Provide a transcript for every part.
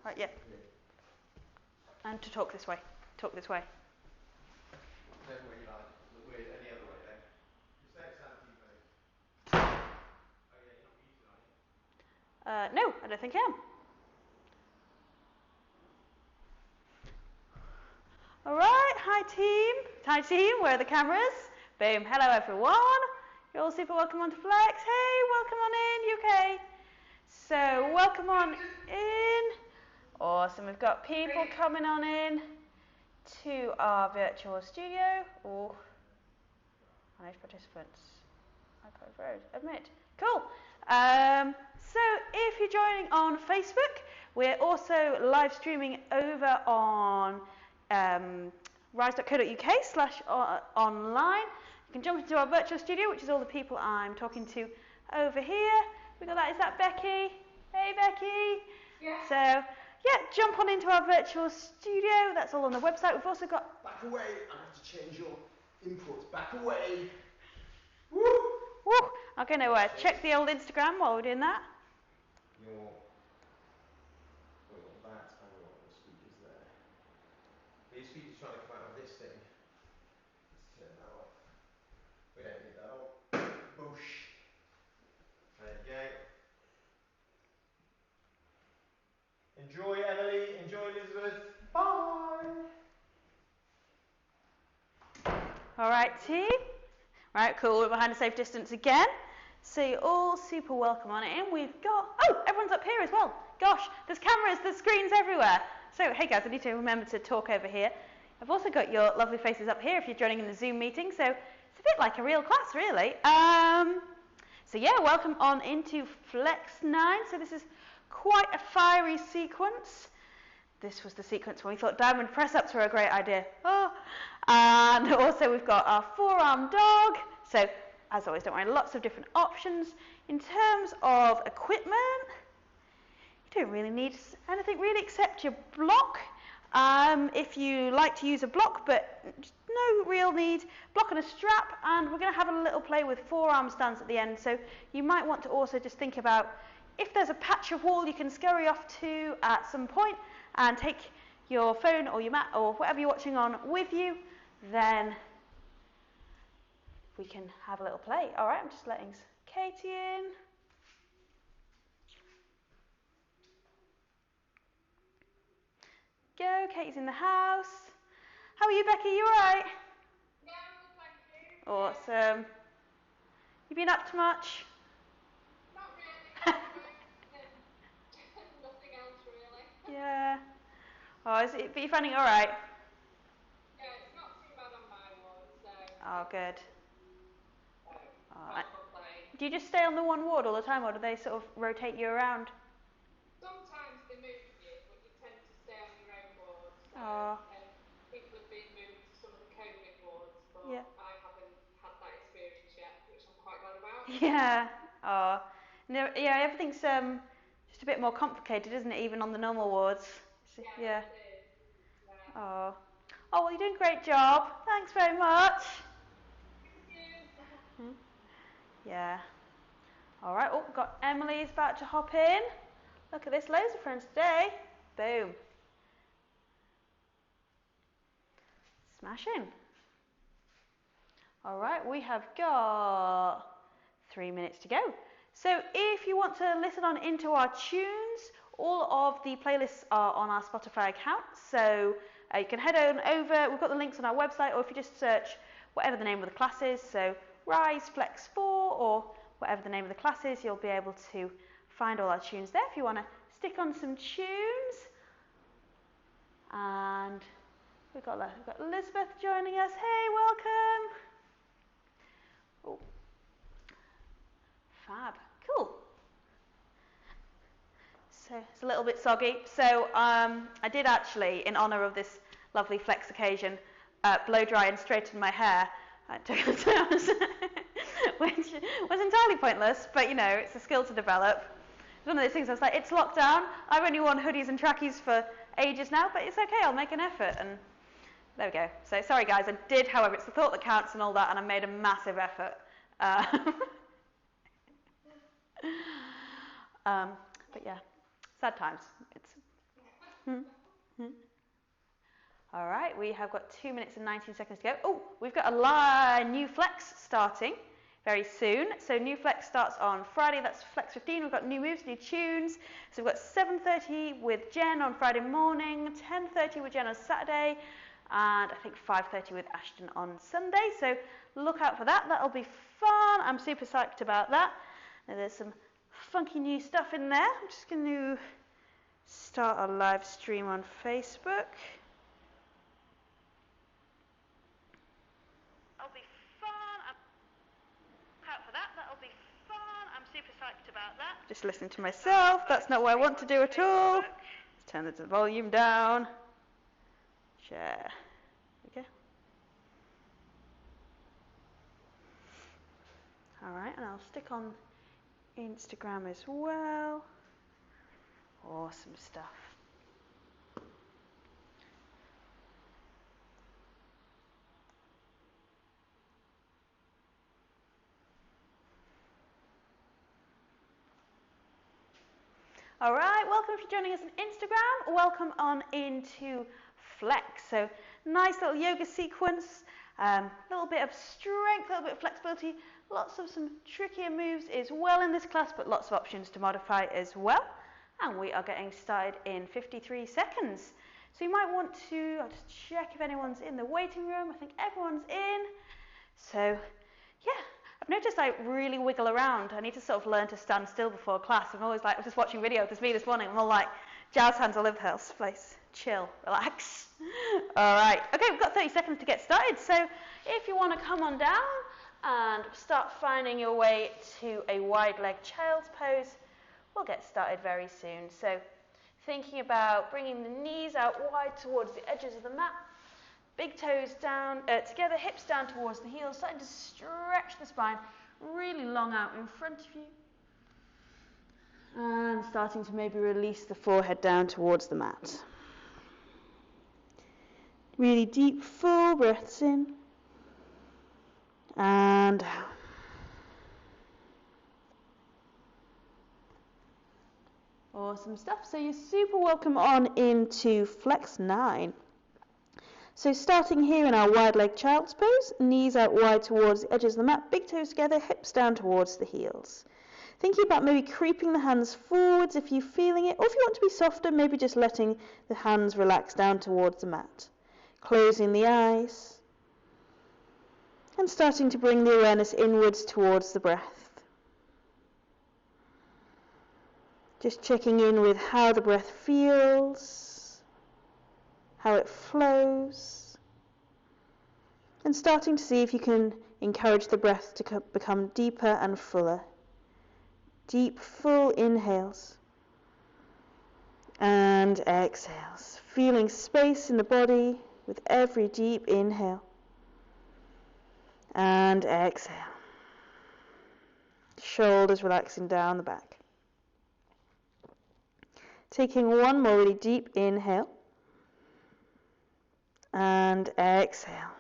Right, yeah. And to talk this way. Talk this way. Whatever way you like. Look weird any other way then. Just stay stand to you both. Oh yeah, you're not muted, are you? No, I don't think I am. All right, hi team. Hi team, where are the cameras? Boom, hello everyone. You're all super welcome onto Flex. Hey, welcome on in, UK. So, welcome on in. Awesome, we've got people coming on in to our virtual studio. Oh, manage participants. iPad Road, admit. Cool. So if you're joining on Facebook, we're also live streaming over on rise.co.uk/online. You can jump into our virtual studio, which is all the people I'm talking to over here. We got that. Is that Becky? Hey, Becky. Yeah. So yeah, jump on into our virtual studio. That's all on the website. We've also got. Back away. I have to change your inputs. Back away. Woo! I'm going to check the old Instagram while we're doing that. We want that, and we want the speakers there. These speakers trying to come out of this thing. Let's turn that off. We don't need that on. Boosh. There you go. Enjoy, Emily. Enjoy, Elizabeth. Bye. All right, team. Right, cool. We're behind a safe distance again. So you're all super welcome on it. And we've got, everyone's up here as well. Gosh, there's cameras, there's screens everywhere. So, hey guys, I need to remember to talk over here. I've also got your lovely faces up here if you're joining in the Zoom meeting. So it's a bit like a real class, really. So yeah, welcome on into Flex 9. So this is quite a fiery sequence. This was the sequence when we thought diamond press-ups were a great idea. And also we've got our forearm dog. So, as always, don't worry, lots of different options. In terms of equipment, you don't really need anything really except your block. If you like to use a block, but no real need, block and a strap. And we're going to have a little play with forearm stands at the end. So you might want to also just think about if there's a patch of wall you can scurry off to at some point, and take your phone or your mat or whatever you're watching on with you, then we can have a little play. All right, I'm just letting Katie in. Go, Katie's in the house. How are you, Becky? You all right? Yeah, I'm good, thank you. Awesome. You been up to much? Not really. Nothing else, really. Yeah. Oh, but you're finding it all right? Yeah, it's not too bad on my ward, so. Oh, good. Can't complain. Do you just stay on the one ward all the time, or do they sort of rotate you around? Sometimes they move you, but you tend to stay on your own ward. So, people have been moved to some of the COVID wards, but I haven't had that experience yet, which I'm quite glad about. Yeah. Oh. No, yeah, everything's just a bit more complicated, isn't it, even on the normal wards? Yeah. It is. Yeah. Oh. Oh, well, you're doing a great job. Thanks very much. Thank you. Yeah. All right. Oh, we've got Emily's about to hop in. Look at this, loads of friends today. Boom. Smashing. All right, we have got 3 minutes to go. So if you want to listen on into our tunes, all of the playlists are on our Spotify account. So you can head on over. We've got the links on our website, or if you just search whatever the name of the class is, so Rise Flex 4 or whatever the name of the class is, you'll be able to find all our tunes there if you want to stick on some tunes. And we've got Elizabeth joining us. Hey, welcome. Oh, fab. Cool. So it's a little bit soggy. So I did actually, in honour of this lovely Flex occasion, blow dry and straighten my hair. Which was entirely pointless, but you know, it's a skill to develop. It's one of those things I was like, it's lockdown. I've only worn hoodies and trackies for ages now, but it's okay, I'll make an effort. And there we go. So sorry guys, I did, however, it's the thought that counts and all that, and I made a massive effort. But yeah, sad times. All right, we have got 2 minutes and 19 seconds to go. Oh, we've got a new flex starting very soon. So new flex starts on Friday, that's flex 15. We've got new moves, new tunes. So we've got 7:30 with Jen on Friday morning, 10:30 with Jen on Saturday, and I think 5:30 with Ashton on Sunday. So look out for that, that'll be fun. I'm super psyched about that. Now there's some funky new stuff in there. I'm just going to start a live stream on Facebook. That'll be fun. Look out for that, that'll be fun. I'm super psyched about that. Just listening to myself, that's not what I want to do at all. Let's turn the volume down. Share. Okay. Alright, and I'll stick on Instagram as well. Awesome stuff. Alright, welcome if you're joining us on Instagram. Welcome on into Flex. So nice little yoga sequence, little bit of strength, a little bit of flexibility, lots of some trickier moves as well in this class, but lots of options to modify as well. And we are getting started in 53 seconds. So you might want to, I'll just check if anyone's in the waiting room. I think everyone's in. So yeah, I've noticed I really wiggle around. I need to sort of learn to stand still before class. I'm always like, I was just watching a video, there's me this morning, I'm all like, jazz hands all over the place. Chill, relax. All right, okay, we've got 30 seconds to get started. So if you want to come on down and start finding your way to a wide leg child's pose, we'll get started very soon. So thinking about bringing the knees out wide towards the edges of the mat, big toes down, together, hips down towards the heels, starting to stretch the spine really long out in front of you. And starting to maybe release the forehead down towards the mat. Really deep, full breaths in and out. Awesome stuff. So you're super welcome on into Flex 9. So starting here in our wide leg child's pose, knees out wide towards the edges of the mat, big toes together, hips down towards the heels. Thinking about maybe creeping the hands forwards if you're feeling it, or if you want to be softer, maybe just letting the hands relax down towards the mat. Closing the eyes and starting to bring the awareness inwards towards the breath. Just checking in with how the breath feels, how it flows, and starting to see if you can encourage the breath to become deeper and fuller. Deep, full inhales and exhales, feeling space in the body with every deep inhale and exhale. Shoulders relaxing down the back. Taking one more really deep inhale and exhale.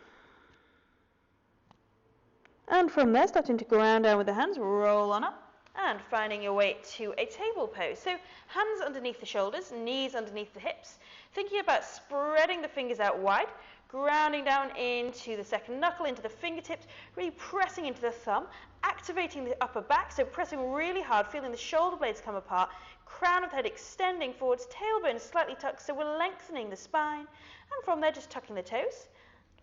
And from there, starting to ground down with the hands, roll on up. And finding your way to a table pose. So hands underneath the shoulders, knees underneath the hips. Thinking about spreading the fingers out wide, grounding down into the second knuckle, into the fingertips, really pressing into the thumb, activating the upper back, so pressing really hard, feeling the shoulder blades come apart, crown of the head extending forwards, tailbone slightly tucked, so we're lengthening the spine. And from there, just tucking the toes,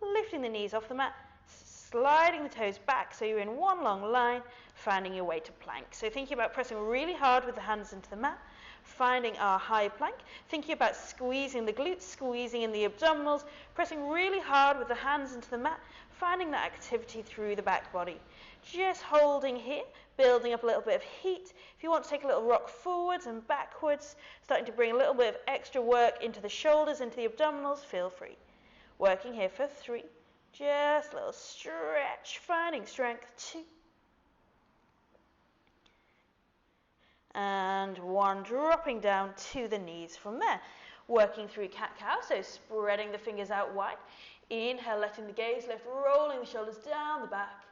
lifting the knees off the mat, sliding the toes back so you're in one long line, finding your way to plank. So thinking about pressing really hard with the hands into the mat, finding our high plank, thinking about squeezing the glutes, squeezing in the abdominals, pressing really hard with the hands into the mat, finding that activity through the back body. Just holding here, building up a little bit of heat. If you want to take a little rock forwards and backwards, starting to bring a little bit of extra work into the shoulders, into the abdominals, feel free. Working here for 3. Just a little stretch, finding strength, 2. And 1, dropping down to the knees from there. Working through cat-cow, so spreading the fingers out wide. Inhale, letting the gaze lift, rolling the shoulders down the back.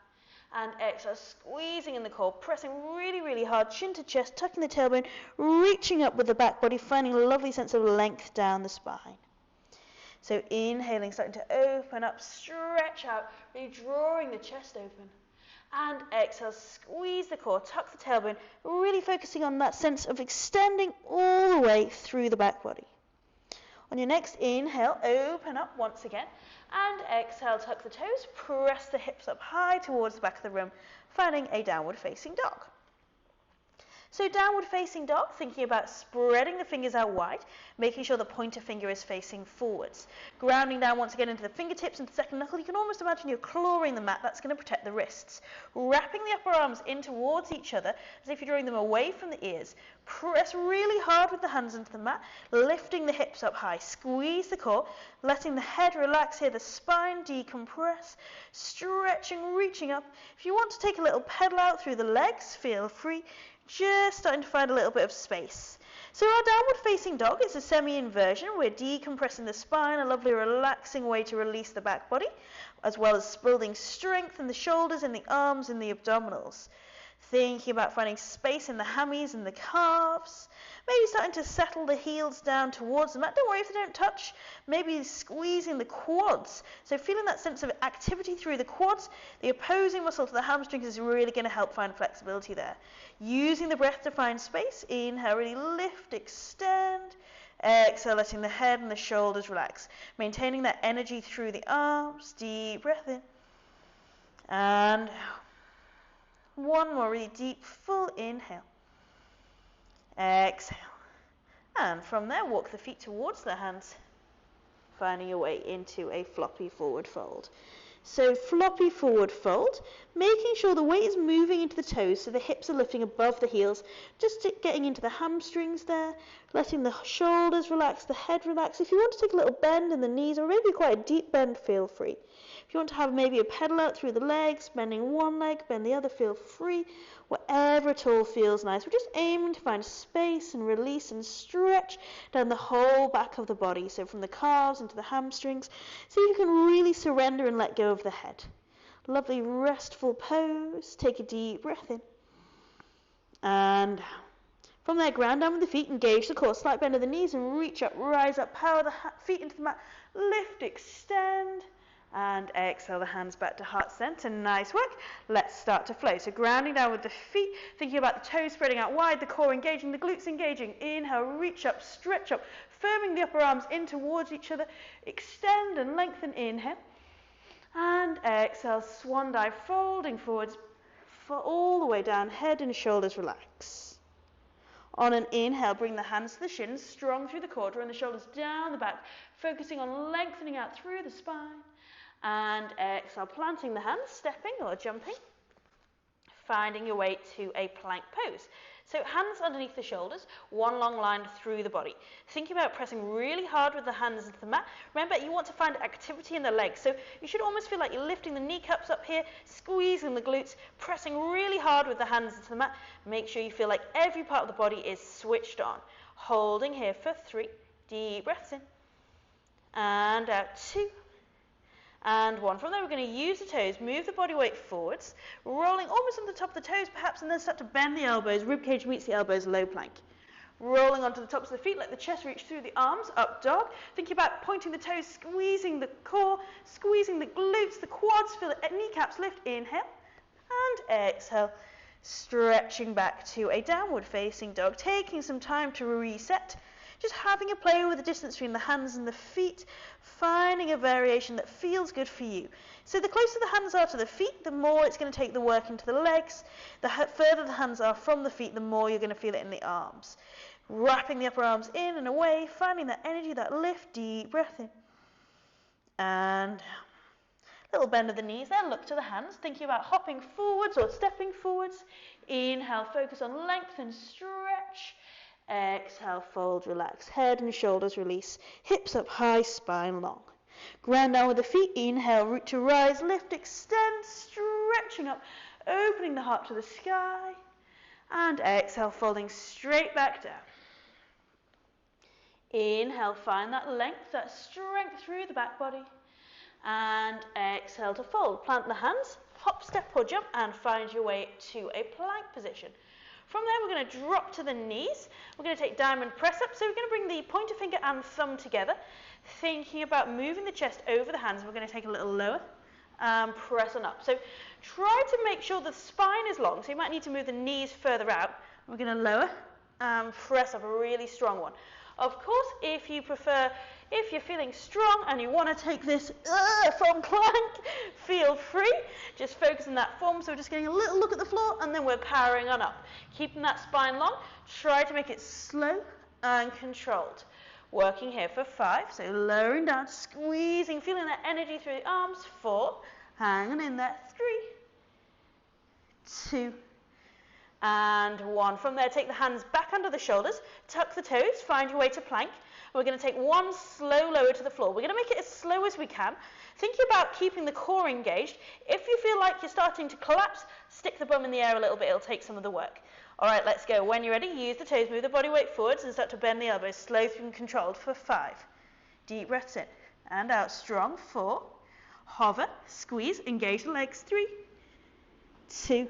And exhale, squeezing in the core, pressing really, really hard, chin to chest, tucking the tailbone, reaching up with the back body, finding a lovely sense of length down the spine. So inhaling, starting to open up, stretch out, really drawing the chest open. And exhale, squeeze the core, tuck the tailbone, really focusing on that sense of extending all the way through the back body. On your next inhale, open up once again. And exhale, tuck the toes, press the hips up high towards the back of the room, finding a downward facing dog. So downward facing dog, thinking about spreading the fingers out wide, making sure the pointer finger is facing forwards. Grounding down once again into the fingertips, into the second knuckle. You can almost imagine you're clawing the mat. That's going to protect the wrists. Wrapping the upper arms in towards each other, as if you're drawing them away from the ears. Press really hard with the hands into the mat, lifting the hips up high. Squeeze the core, letting the head relax here, the spine decompress, stretching, reaching up. If you want to take a little pedal out through the legs, feel free. Just starting to find a little bit of space. So our downward facing dog is a semi-inversion. We're decompressing the spine, a lovely relaxing way to release the back body, as well as building strength in the shoulders, in the arms, in the abdominals. Thinking about finding space in the hammies and the calves. Maybe starting to settle the heels down towards the mat. Don't worry if they don't touch. Maybe squeezing the quads. So feeling that sense of activity through the quads. The opposing muscle to the hamstrings is really going to help find flexibility there. Using the breath to find space. Inhale, really lift, extend. Exhale, letting the head and the shoulders relax. Maintaining that energy through the arms. Deep breath in. And out. One more really deep, full inhale. Exhale. And from there, walk the feet towards the hands, finding your way into a floppy forward fold. So floppy forward fold, making sure the weight is moving into the toes so the hips are lifting above the heels, just getting into the hamstrings there, letting the shoulders relax, the head relax. If you want to take a little bend in the knees or maybe quite a deep bend, feel free. If you want to have maybe a pedal out through the legs, bending one leg, bend the other, feel free. Whatever at all feels nice. We're just aiming to find space and release and stretch down the whole back of the body. So from the calves into the hamstrings. So you can really surrender and let go of the head. Lovely restful pose. Take a deep breath in. And down. From there, ground down with the feet, engage the core, slight bend of the knees and reach up, rise up, power the feet into the mat, lift, extend. And exhale the hands back to heart center. Nice work. Let's start to flow. So grounding down with the feet, thinking about the toes spreading out wide, the core engaging, the glutes engaging. Inhale, reach up, stretch up, firming the upper arms in towards each other. Extend and lengthen, inhale. And exhale, swan dive, folding forwards for all the way down, head and shoulders relax. On an inhale, bring the hands to the shins, strong through the core, drawing the shoulders down the back, focusing on lengthening out through the spine. And exhale, planting the hands, stepping or jumping, finding your way to a plank pose. So hands underneath the shoulders, one long line through the body. Think about pressing really hard with the hands into the mat. Remember, you want to find activity in the legs. So you should almost feel like you're lifting the kneecaps up here, squeezing the glutes, pressing really hard with the hands into the mat. Make sure you feel like every part of the body is switched on. Holding here for 3. Deep breaths in. And out 2. And 1. From there, we're going to use the toes, move the body weight forwards, rolling almost on the top of the toes perhaps, and then start to bend the elbows, ribcage meets the elbows, low plank. Rolling onto the tops of the feet, let the chest reach through the arms, up dog. Thinking about pointing the toes, squeezing the core, squeezing the glutes, the quads, feel the kneecaps lift, inhale, and exhale. Stretching back to a downward facing dog, taking some time to reset. Just having a play with the distance between the hands and the feet, finding a variation that feels good for you. So the closer the hands are to the feet, the more it's going to take the work into the legs. The further the hands are from the feet, the more you're going to feel it in the arms. Wrapping the upper arms in and away, finding that energy, that lift, deep breath in. And little bend of the knees, then look to the hands, thinking about hopping forwards or stepping forwards. Inhale, focus on length and stretch. Exhale, fold, relax. Head and shoulders release. Hips up high, spine long. Ground down with the feet. Inhale, root to rise, lift, extend, stretching up, opening the heart to the sky. And exhale, folding straight back down. Inhale, find that length, that strength through the back body. And exhale to fold. Plant the hands, hop, step or jump and find your way to a plank position. From there, we're going to drop to the knees. We're going to take diamond press up. So we're going to bring the pointer finger and thumb together, thinking about moving the chest over the hands. We're going to take a little lower and press on up. So try to make sure the spine is long. So you might need to move the knees further out. We're going to lower and press up, a really strong one. Of course, if you prefer, if you're feeling strong and you want to take this from plank, feel free. Just focus on that form. So we're just getting a little look at the floor and then we're powering on up. Keeping that spine long. Try to make it slow and controlled. Working here for 5. So lowering down, squeezing, feeling that energy through the arms. 4. Hanging in there. 3, 2, and 1. From there, take the hands back under the shoulders, tuck the toes, find your way to plank. We're going to take one slow lower to the floor. We're going to make it as slow as we can, thinking about keeping the core engaged. If you feel like you're starting to collapse, stick the bum in the air a little bit. It'll take some of the work. All right, let's go. When you're ready, use the toes, move the body weight forwards and start to bend the elbows, slow through and controlled for 5. Deep breaths in and out, strong. 4. Hover, squeeze, engage the legs. 3, 2,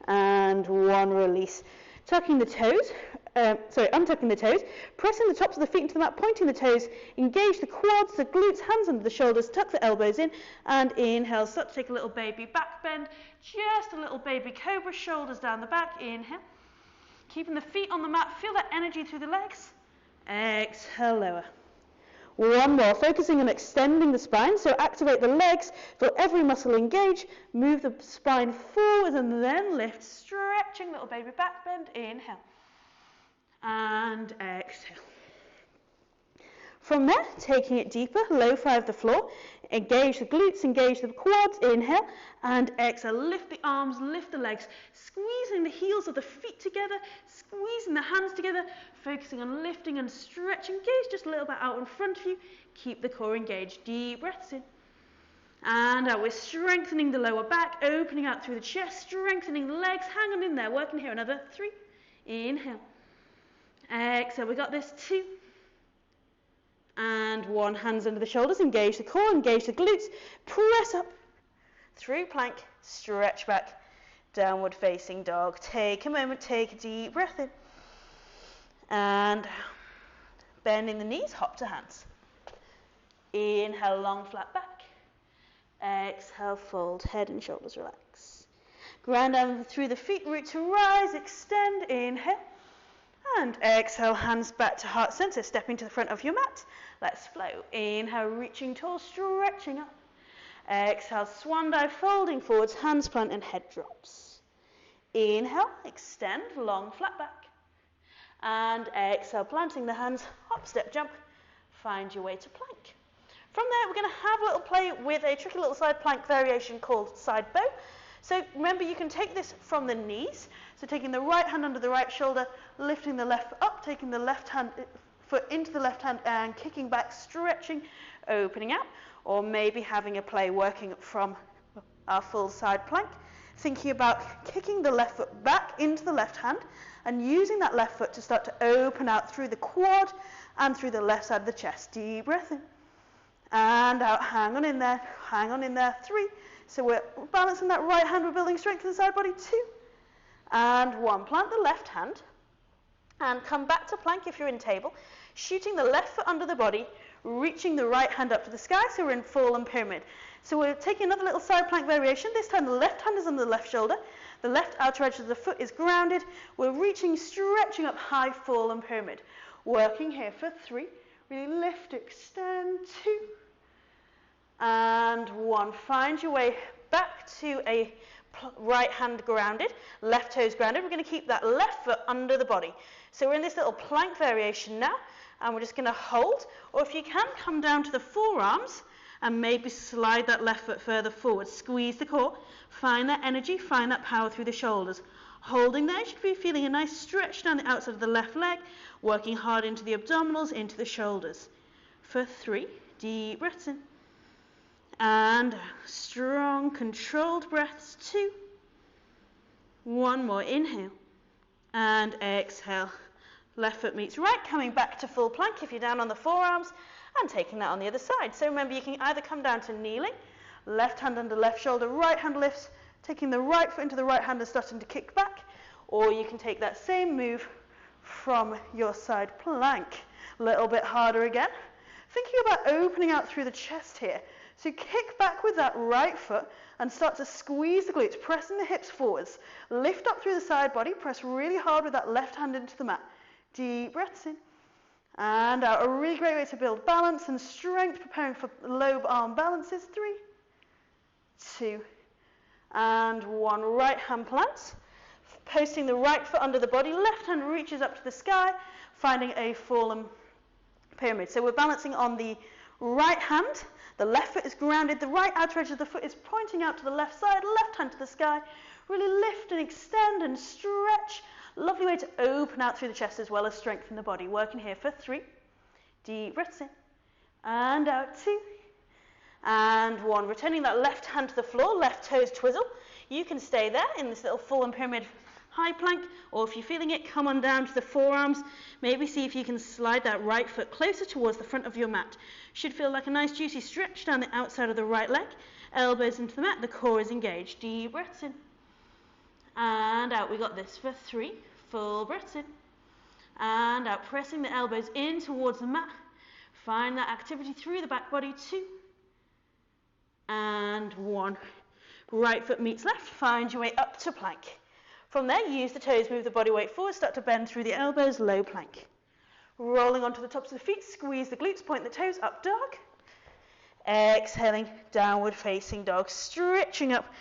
and 1, release. Tucking the toes, untucking the toes, pressing the tops of the feet into the mat, pointing the toes, engage the quads, the glutes, hands under the shoulders, tuck the elbows in, and inhale. Start to take a little baby back bend, just a little baby cobra, shoulders down the back, inhale. Keeping the feet on the mat, feel that energy through the legs. Exhale, lower. 1 more, focusing on extending the spine, so activate the legs, feel every muscle engage, move the spine forwards and then lift, stretching, little baby back bend, inhale, and exhale. From there, taking it deeper, low 5 the floor, engage the glutes, engage the quads, inhale, and exhale, lift the arms, lift the legs, squeezing the heels of the feet together, squeezing the hands together, focusing on lifting and stretching, gaze just a little bit out in front of you, keep the core engaged, deep breaths in, and out. We're strengthening the lower back, opening out through the chest, strengthening the legs, hang on in there, working here, another 3, inhale, exhale, we got this, 2, and 1, hands under the shoulders, engage the core, engage the glutes, press up, through plank, stretch back, downward facing dog. Take a moment, take a deep breath in, and bending the knees, hop to hands. Inhale, long flat back, exhale, fold, head and shoulders relax. Ground down through the feet, root to rise, extend, inhale. And exhale, hands back to heart center, stepping to the front of your mat. Let's flow. Inhale, reaching tall, stretching up. Exhale, swan dive, folding forwards, hands plant and head drops. Inhale, extend, long flat back. And exhale, planting the hands, hop, step, jump. Find your way to plank. From there, we're going to have a little play with a tricky little side plank variation called side bow. So remember, you can take this from the knees. So taking the right hand under the right shoulder, lifting the left foot up, taking the left hand foot into the left hand and kicking back, stretching, opening out. Or maybe having a play working from our full side plank, thinking about kicking the left foot back into the left hand and using that left foot to start to open out through the quad and through the left side of the chest. Deep breath in and out. Hang on in there, hang on in there. 3. So we're balancing that right hand, we're building strength in the side body. 2 and 1. Plant the left hand and come back to plank if you're in table, shooting the left foot under the body, reaching the right hand up to the sky, so we're in fallen pyramid. So we're taking another little side plank variation. This time the left hand is on the left shoulder, the left outer edge of the foot is grounded, we're reaching, stretching up, high fallen pyramid. Working here for 3, really lift, extend, 2 and 1. Find your way back to a right hand grounded, left toes grounded. We're going to keep that left foot under the body. So we're in this little plank variation now, and we're just going to hold, or if you can, come down to the forearms and maybe slide that left foot further forward. Squeeze the core, find that energy, find that power through the shoulders. Holding there, you should be feeling a nice stretch down the outside of the left leg, working hard into the abdominals, into the shoulders. For 3, deep breaths in. And strong, controlled breaths. 2. 1 more, inhale. And exhale. Left foot meets right, coming back to full plank if you're down on the forearms, and taking that on the other side. So remember, you can either come down to kneeling, Left hand under left shoulder, right hand lifts, taking the right foot into the right hand and starting to kick back. Or you can take that same move from your side plank. A little bit harder again. Thinking about opening out through the chest here. So kick back with that right foot and start to squeeze the glutes, pressing the hips forwards. Lift up through the side body, press really hard with that left hand into the mat. Deep breaths in and out. A really great way to build balance and strength, preparing for low arm balances. 3, 2, and 1. Right hand plants. Posting the right foot under the body, left hand reaches up to the sky, finding a fallen pyramid. So we're balancing on the right hand, the left foot is grounded, the right outer edge of the foot is pointing out to the left side, left hand to the sky. Really lift and extend and stretch. Lovely way to open out through the chest as well as strengthen the body. Working here for 3. Deep breaths in and out. 2 and 1. Returning that left hand to the floor, left toes twizzle. You can stay there in this little fallen pyramid high plank, or if you're feeling it, come on down to the forearms. Maybe see if you can slide that right foot closer towards the front of your mat. Should feel like a nice juicy stretch down the outside of the right leg. Elbows into the mat, the core is engaged. Deep breaths in and out. We got this for 3. Full breaths in and out. Pressing the elbows in towards the mat. Find that activity through the back body. 2 and 1. Right foot meets left. Find your way up to plank. From there, use the toes, move the body weight forward, start to bend through the elbows, low plank. Rolling onto the tops of the feet, squeeze the glutes, point the toes, up dog. Exhaling, downward facing dog. Stretching up,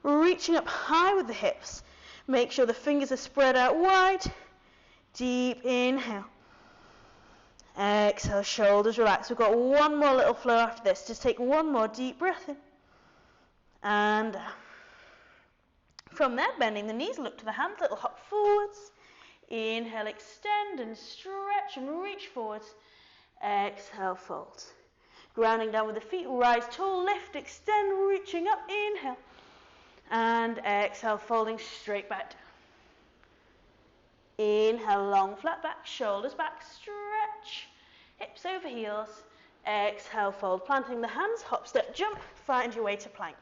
reaching up high with the hips. Make sure the fingers are spread out wide. Deep inhale. Exhale, shoulders relax. We've got one more little flow after this. Just take one more deep breath in. And from there, bending the knees, look to the hands, little hop forwards. Inhale, extend and stretch and reach forwards. Exhale, fold. Grounding down with the feet, rise tall, lift, extend, reaching up. Inhale. And exhale, folding straight back down. Inhale, long flat back, shoulders back, stretch. Hips over heels. Exhale, fold. Planting the hands, hop, step, jump. Find your way to plank.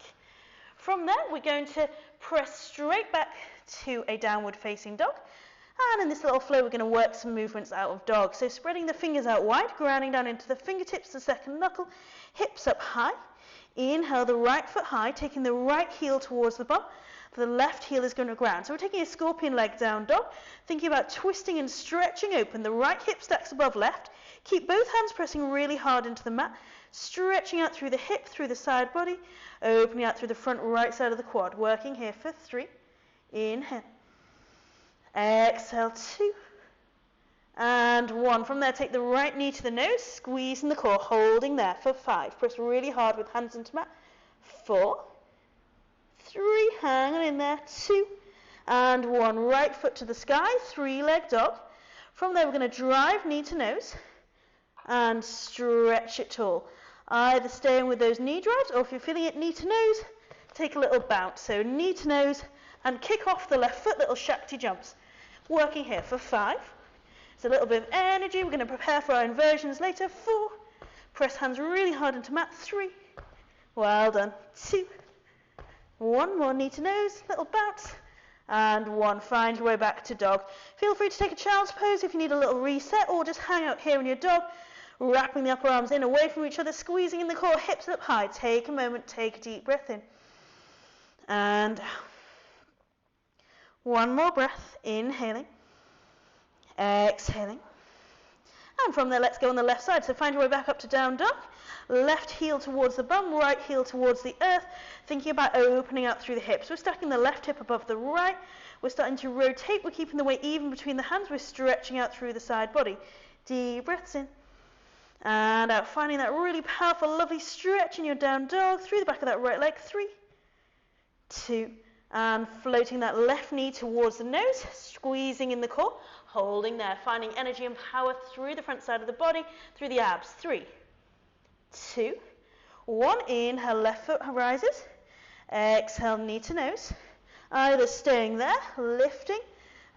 From there, we're going to press straight back to a downward facing dog. And in this little flow, we're going to work some movements out of dog. So spreading the fingers out wide, grounding down into the fingertips, the second knuckle, hips up high. Inhale, the right foot high, taking the right heel towards the bum. The left heel is going to ground. So we're taking a scorpion leg down dog, thinking about twisting and stretching open. The right hip stacks above left. Keep both hands pressing really hard into the mat. Stretching out through the hip, through the side body, opening out through the front right side of the quad. Working here for 3. Inhale. Exhale, 2. And 1. From there, take the right knee to the nose, squeezing the core, holding there for 5. Press really hard with hands into mat. 4. 3. Hang on in there. 2. And 1. Right foot to the sky, 3-leg dog. From there, we're going to drive knee to nose and stretch it tall. Either staying with those knee drives, or if you're feeling it knee to nose, take a little bounce. So knee to nose and kick off the left foot, little Shakti jumps. Working here for 5. It's a little bit of energy. We're going to prepare for our inversions later. 4. Press hands really hard into mat. 3. Well done. 2. 1 more, knee to nose, little bounce. And 1. Find your way back to dog. Feel free to take a child's pose if you need a little reset, or just hang out here in your dog. Wrapping the upper arms in, away from each other, squeezing in the core, hips up high. Take a moment, take a deep breath in. And 1 more breath, inhaling, exhaling. And from there, let's go on the left side. So find your way back up to down dog. Left heel towards the bum, right heel towards the earth. Thinking about opening out through the hips. We're stacking the left hip above the right. We're starting to rotate. We're keeping the weight even between the hands. We're stretching out through the side body. Deep breaths in. And out, finding that really powerful, lovely stretch in your down dog through the back of that right leg. 3, 2, and floating that left knee towards the nose, squeezing in the core, holding there, finding energy and power through the front side of the body, through the abs. 3, 2, 1. Inhale, left foot rises. Exhale, knee to nose. Either staying there, lifting,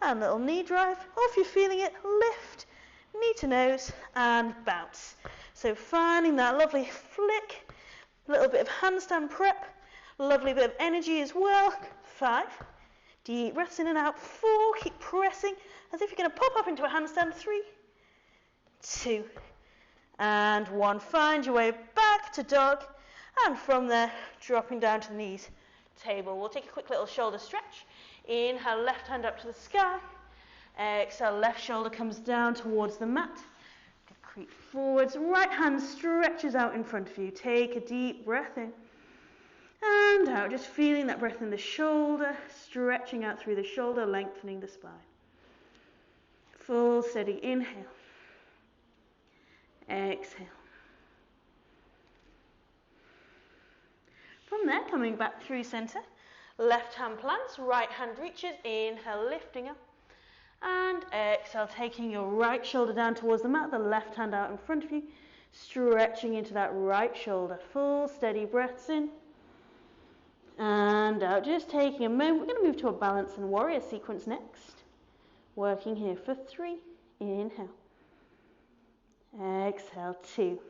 and little knee drive, or if you're feeling it, lift. Knee to nose and bounce. So finding that lovely flick A little bit of handstand prep. Lovely bit of energy as well. 5. Deep breaths in and out. 4. Keep pressing as if you're going to pop up into a handstand. 3, 2, and 1. Find your way back to dog. And from there, dropping down to the knees. Table. We'll take a quick little shoulder stretch. Inhale, left hand up to the sky. Exhale, left shoulder comes down towards the mat. Creep forwards. Right hand stretches out in front of you. Take a deep breath in. And out. Just feeling that breath in the shoulder. Stretching out through the shoulder, lengthening the spine. Full steady inhale. Exhale. From there, coming back through center. Left hand plants, right hand reaches. Inhale, lifting up. And exhale, taking your right shoulder down towards the mat, the left hand out in front of you, stretching into that right shoulder. Full steady breaths in and out. Just taking a moment. We're going to move to a balance and warrior sequence next. Working here for 3. Inhale. Exhale, 2.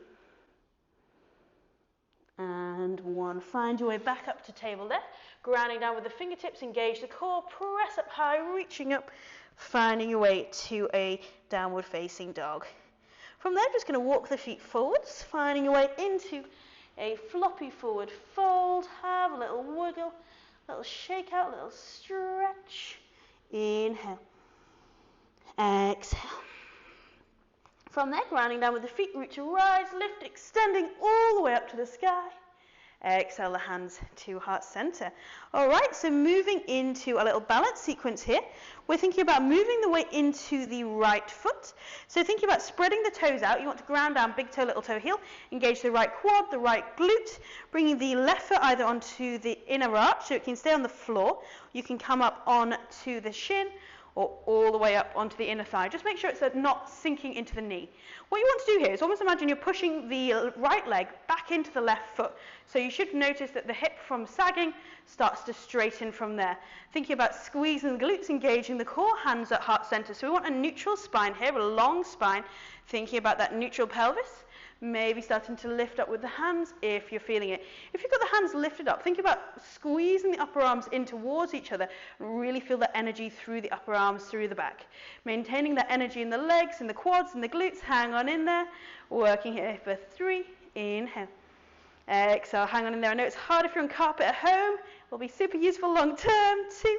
And 1. Find your way back up to table there. Grounding down with the fingertips, engage the core, press up high, reaching up, finding your way to a downward facing dog. From there, just going to walk the feet forwards, finding your way into a floppy forward fold. Have a little wiggle, little shake out, little stretch. Inhale. Exhale. From there, grounding down with the feet, root to rise, lift, extending all the way up to the sky. Exhale the hands to heart center. All right, so moving into a little balance sequence here. We're thinking about moving the weight into the right foot. So thinking about spreading the toes out. You want to ground down, big toe, little toe, heel. Engage the right quad, the right glute. Bringing the left foot either onto the inner arch so it can stay on the floor. You can come up onto the shin or all the way up onto the inner thigh. Just make sure it's not sinking into the knee. What you want to do here is almost imagine you're pushing the right leg back into the left foot. So you should notice that the hip from sagging starts to straighten from there. Thinking about squeezing the glutes, engaging the core, hands at heart center. So we want a neutral spine here, a long spine. Thinking about that neutral pelvis. Maybe starting to lift up with the hands if you're feeling it. If you've got the hands lifted up, think about squeezing the upper arms in towards each other and really feel that energy through the upper arms, through the back. Maintaining that energy in the legs, in the quads, in the glutes. Hang on in there. Working here for 3. Inhale. Exhale. Hang on in there. I know it's hard if you're on carpet at home. It will be super useful long term. 2.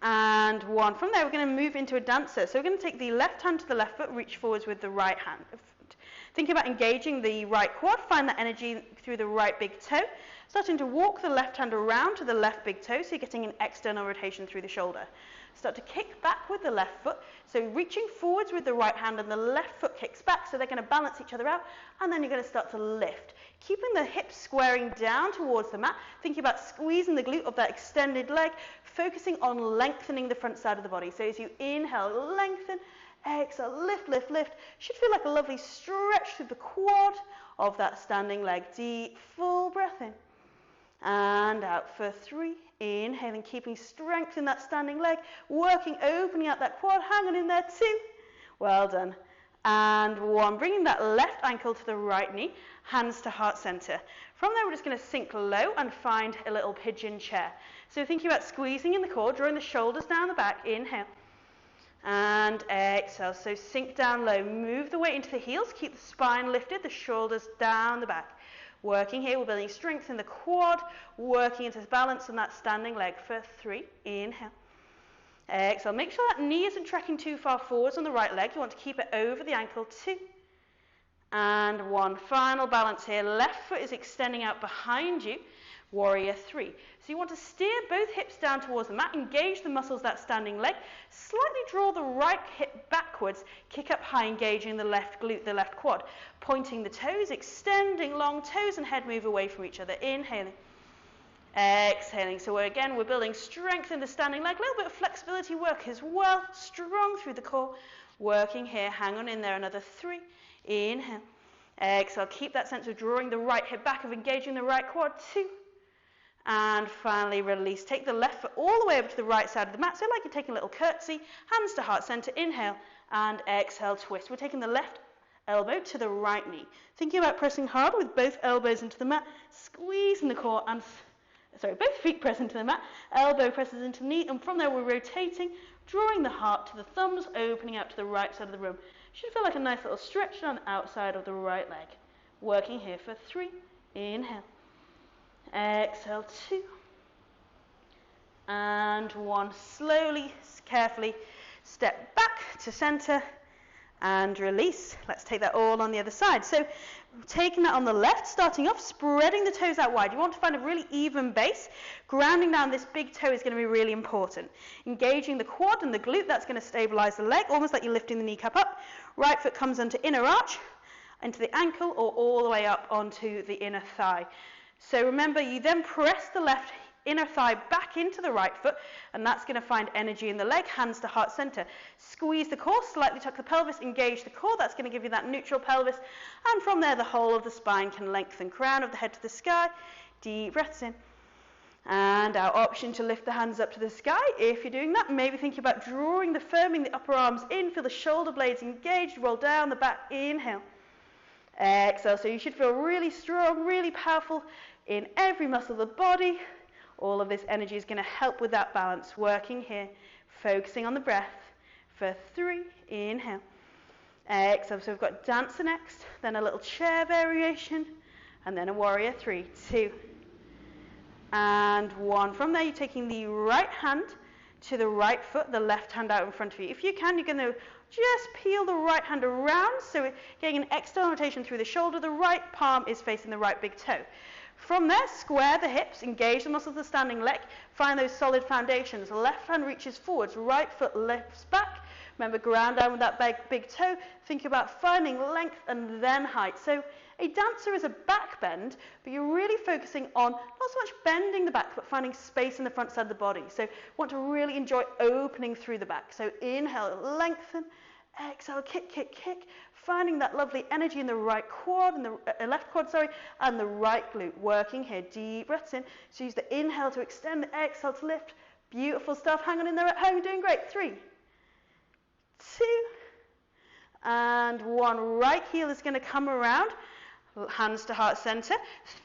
And 1. From there, we're going to move into a dancer. So we're going to take the left hand to the left foot, reach forwards with the right hand. Thinking about engaging the right quad, find that energy through the right big toe. Starting to walk the left hand around to the left big toe, so you're getting an external rotation through the shoulder. Start to kick back with the left foot, so reaching forwards with the right hand and the left foot kicks back, so they're going to balance each other out, and then you're going to start to lift. Keeping the hips squaring down towards the mat, thinking about squeezing the glute of that extended leg, focusing on lengthening the front side of the body. So as you inhale, lengthen. Exhale, lift, lift, lift. Should feel like a lovely stretch through the quad of that standing leg. Deep, full breath in. And out for 3. Inhaling, keeping strength in that standing leg. Working, opening out that quad. Hang on in there. 2. Well done. And 1. Bringing that left ankle to the right knee. Hands to heart center. From there, we're just going to sink low and find a little pigeon chair. So thinking about squeezing in the core, drawing the shoulders down the back. Inhale. And exhale, so sink down low, move the weight into the heels, keep the spine lifted, the shoulders down the back. Working here, we're building strength in the quad, working into balance on that standing leg for 3. Inhale. Exhale, make sure that knee isn't tracking too far forwards on the right leg, you want to keep it over the ankle. 2. And 1. Final balance here, left foot is extending out behind you. Warrior 3. So you want to steer both hips down towards the mat, engage the muscles of that standing leg, slightly draw the right hip backwards, kick up high, engaging the left glute, the left quad, pointing the toes, extending long toes and head move away from each other. Inhaling, exhaling. So we're building strength in the standing leg, a little bit of flexibility work as well, strong through the core. Working here, hang on in there, another 3. Inhale, exhale, keep that sense of drawing the right hip back, of engaging the right quad. 2. And finally release. Take the left foot all the way over to the right side of the mat. So like you're taking a little curtsy. Hands to heart center. Inhale and exhale, twist. We're taking the left elbow to the right knee. Thinking about pressing hard with both elbows into the mat, squeezing the core and, both feet press into the mat, elbow presses into the knee, and from there we're rotating, drawing the heart to the thumbs, opening out to the right side of the room. Should feel like a nice little stretch down the outside of the right leg. Working here for 3. Inhale. Exhale, 2. And 1. Slowly, carefully step back to center and release. Let's take that all on the other side. So taking that on the left, starting off, spreading the toes out wide. You want to find a really even base. Grounding down this big toe is going to be really important. Engaging the quad and the glute, that's going to stabilize the leg, almost like you're lifting the kneecap up. Right foot comes onto inner arch, into the ankle, or all the way up onto the inner thigh. So remember, you then press the left inner thigh back into the right foot, and that's going to find energy in the leg, hands to heart center. Squeeze the core, slightly tuck the pelvis, engage the core. That's going to give you that neutral pelvis, and from there the whole of the spine can lengthen. Crown of the head to the sky. Deep breaths in. And our option to lift the hands up to the sky. If you're doing that, maybe think about firming the upper arms in, feel the shoulder blades engaged, roll down the back, inhale. Exhale, so you should feel really strong, really powerful in every muscle of the body. All of this energy is going to help with that balance. Working here, focusing on the breath for 3. Inhale. Exhale, so we've got dancer next, then a little chair variation, and then a warrior 3, 2, and 1. From there, you're taking the right hand to the right foot, the left hand out in front of you. If you can, you're going to just peel the right hand around, so we're getting an external rotation through the shoulder. The right palm is facing the right big toe. From there, square the hips, engage the muscles of the standing leg, find those solid foundations. Left hand reaches forwards, right foot lifts back. Remember, ground down with that big toe. Think about finding length and then height. So a dancer is a back bend, but you're really focusing on not so much bending the back, but finding space in the front side of the body. So want to really enjoy opening through the back. So inhale, lengthen. Exhale, kick, kick, kick. Finding that lovely energy in the right quad, and the left quad, and the right glute. Working here, deep breaths in. So use the inhale to extend, the exhale to lift. Beautiful stuff. Hang on in there at home, doing great. 3, 2, and 1. Right heel is going to come around. Hands to heart center.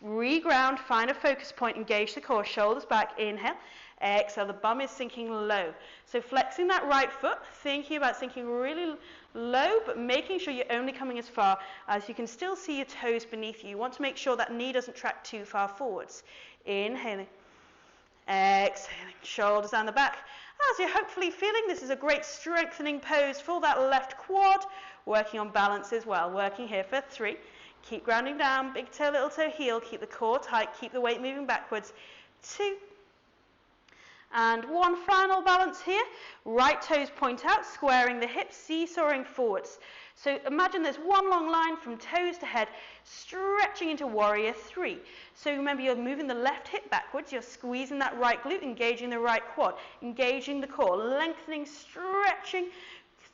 Reground, find a focus point, engage the core, shoulders back, inhale. Exhale, the bum is sinking low. So flexing that right foot, thinking about sinking really low, but making sure you're only coming as far as you can still see your toes beneath you. You want to make sure that knee doesn't track too far forwards. Inhaling. Exhaling, shoulders down the back. As you're hopefully feeling, this is a great strengthening pose for that left quad. Working on balance as well. Working here for 3. Keep grounding down, big toe, little toe, heel. Keep the core tight, keep the weight moving backwards. 2. And 1 final balance here. Right toes point out, squaring the hips, seesawing forwards. So imagine there's one long line from toes to head, stretching into warrior 3. So remember, you're moving the left hip backwards, you're squeezing that right glute, engaging the right quad, engaging the core, lengthening, stretching,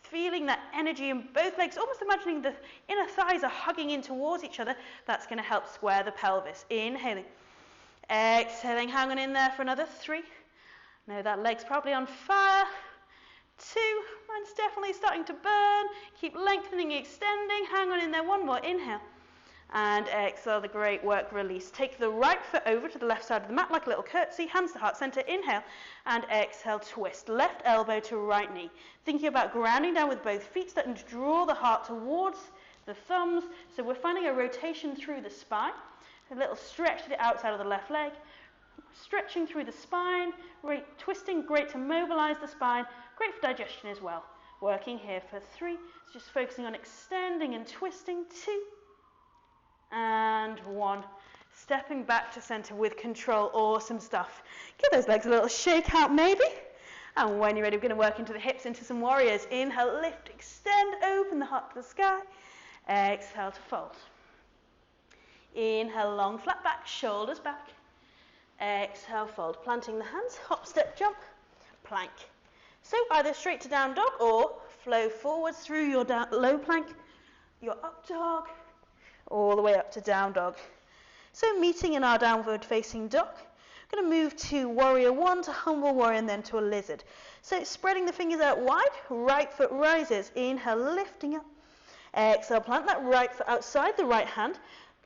feeling that energy in both legs, almost imagining the inner thighs are hugging in towards each other. That's going to help square the pelvis. Inhaling. Exhaling, hang on in there for another 3. No, that leg's probably on fire. 2, mine's definitely starting to burn. Keep lengthening, extending. Hang on in there, 1 more. Inhale. And exhale, the great work, release. Take the right foot over to the left side of the mat like a little curtsy. Hands to heart center. Inhale. And exhale, twist. Left elbow to right knee. Thinking about grounding down with both feet, starting to draw the heart towards the thumbs. So we're finding a rotation through the spine. A little stretch to the outside of the left leg. Stretching through the spine, twisting, great to mobilize the spine, great for digestion as well. Working here for 3, just focusing on extending and twisting. 2, and 1. Stepping back to center with control. Awesome stuff. Give those legs a little shake out maybe. And when you're ready, we're going to work into the hips, into some warriors. Inhale, lift, extend, open the heart to the sky. Exhale to fold. Inhale, long, flat back, shoulders back. Exhale, fold, planting the hands, hop, step, jump, plank. So either straight to down dog or flow forwards through your low plank, your up dog, all the way up to down dog. So meeting in our downward facing dog, I'm going to move to warrior 1 to humble warrior and then to a lizard. So spreading the fingers out wide, right foot rises, inhale, lifting up. Exhale, plant that right foot outside the right hand.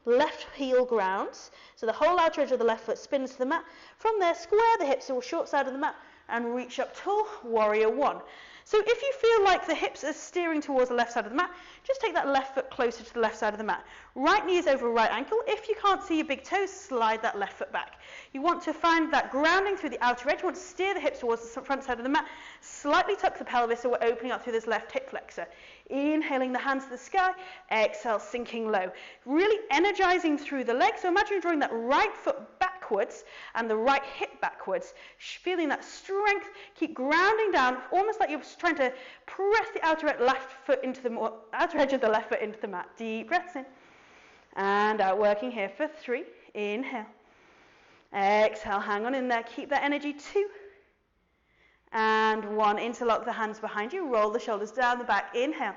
Left heel grounds. So the whole outer edge of the left foot spins to the mat. From there, square the hips to the short side of the mat and reach up tall, warrior one. So if you feel like the hips are steering towards the left side of the mat, just take that left foot closer to the left side of the mat. Right knee is over right ankle. If you can't see your big toes, slide that left foot back. You want to find that grounding through the outer edge. You want to steer the hips towards the front side of the mat. Slightly tuck the pelvis so we're opening up through this left hip flexor. Inhaling the hands to the sky. Exhale, sinking low. Really energizing through the legs. So imagine you're drawing that right foot backwards and the right hip backwards. Feeling that strength. Keep grounding down, almost like you're trying to press the outer edge of the left foot into the mat. Deep breaths in. And out, working here for 3. Inhale. Exhale, hang on in there. Keep that energy. 2. And 1. Interlock the hands behind you. Roll the shoulders down the back. Inhale.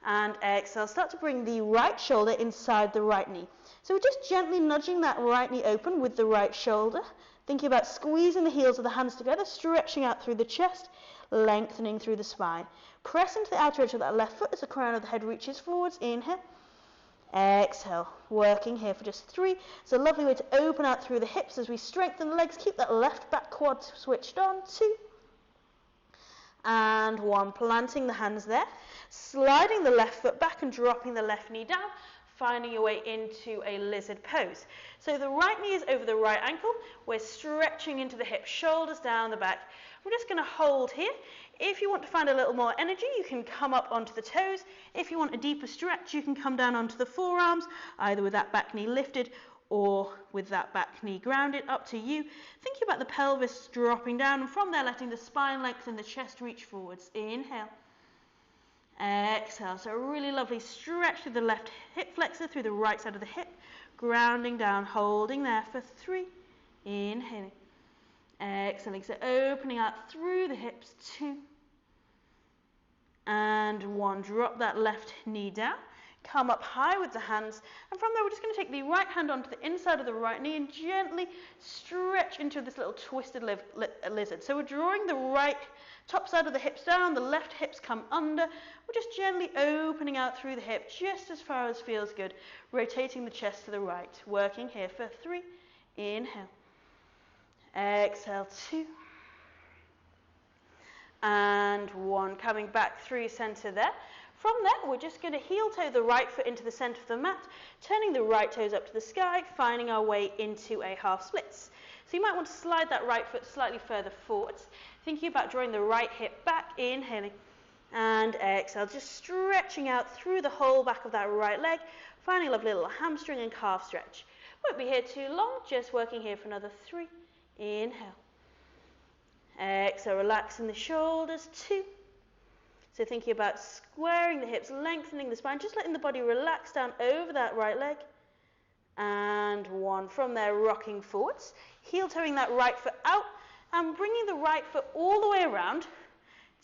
And exhale. Start to bring the right shoulder inside the right knee. So we're just gently nudging that right knee open with the right shoulder. Thinking about squeezing the heels of the hands together, stretching out through the chest, lengthening through the spine. Press into the outer edge of that left foot as the crown of the head reaches forwards. Inhale. Exhale. Working here for just 3. It's a lovely way to open out through the hips as we strengthen the legs. Keep that left back quad switched on. 2. And 1. Planting the hands there. Sliding the left foot back and dropping the left knee down. Finding your way into a lizard pose. So the right knee is over the right ankle. We're stretching into the hips, shoulders down the back. We're just going to hold here. If you want to find a little more energy, you can come up onto the toes. If you want a deeper stretch, you can come down onto the forearms, either with that back knee lifted or with that back knee grounded, up to you. Thinking about the pelvis dropping down, and from there letting the spine lengthen, the chest reach forwards. Inhale. Exhale. So a really lovely stretch through the left hip flexor, through the right side of the hip, grounding down, holding there for 3. Inhaling. Exhaling. So opening out through the hips. 2. And 1. Drop that left knee down. Come up high with the hands. And from there, we're just going to take the right hand onto the inside of the right knee and gently stretch into this little twisted lizard. So we're drawing the right top side of the hips down, the left hips come under. We're just gently opening out through the hip, just as far as feels good. Rotating the chest to the right. Working here for 3. Inhale. Exhale. 2. And 1. Coming back through center there. From there, we're just going to heel toe the right foot into the center of the mat, turning the right toes up to the sky, finding our way into a half splits. So you might want to slide that right foot slightly further forwards, thinking about drawing the right hip back, inhaling, and exhale, just stretching out through the whole back of that right leg, finding a lovely little hamstring and calf stretch. Won't be here too long, just working here for another 3. Inhale. Exhale, relaxing the shoulders. 2. So thinking about squaring the hips, lengthening the spine, just letting the body relax down over that right leg. And 1. From there, rocking forwards, heel toeing that right foot out and bringing the right foot all the way around